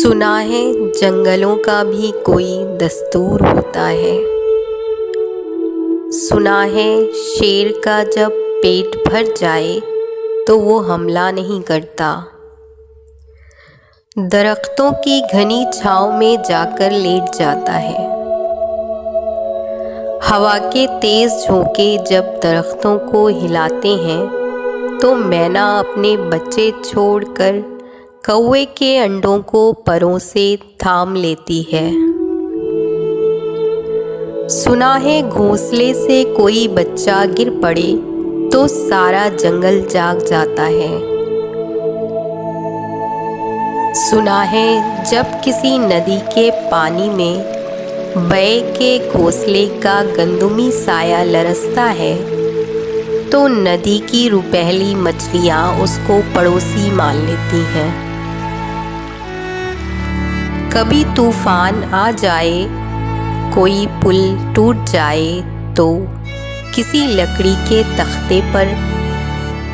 सुना है जंगलों का भी कोई दस्तूर होता है। सुना है शेर का जब पेट भर जाए तो वो हमला नहीं करता, दरख्तों की घनी छांव में जाकर लेट जाता है। हवा के तेज झोंके जब दरख्तों को हिलाते हैं तो मैना अपने बच्चे छोड़कर कौवे के अंडों को परों से थाम लेती है। सुना है घोंसले से कोई बच्चा गिर पड़े तो सारा जंगल जाग जाता है। सुना है जब किसी नदी के पानी में बैल के घोंसले का गंदुमी साया लरसता है तो नदी की रुपहली मछलियाँ उसको पड़ोसी मान लेती हैं। कभी तूफान आ जाए, कोई पुल टूट जाए तो किसी लकड़ी के तख्ते पर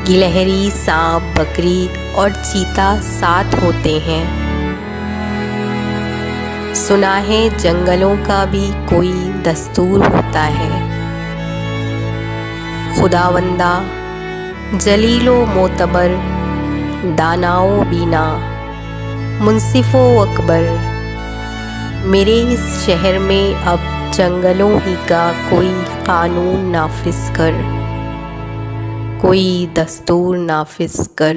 गिलहरी, सांप, बकरी और चीता साथ होते हैं। सुना है जंगलों का भी कोई दस्तूर होता है। खुदावंदा, जलीलो मोतबर, दानाओ बीना, मुंसिफो अकबर, मेरे इस शहर में अब जंगलों ही का कोई कानून नाफिज कर, कोई दस्तूर नाफिज कर।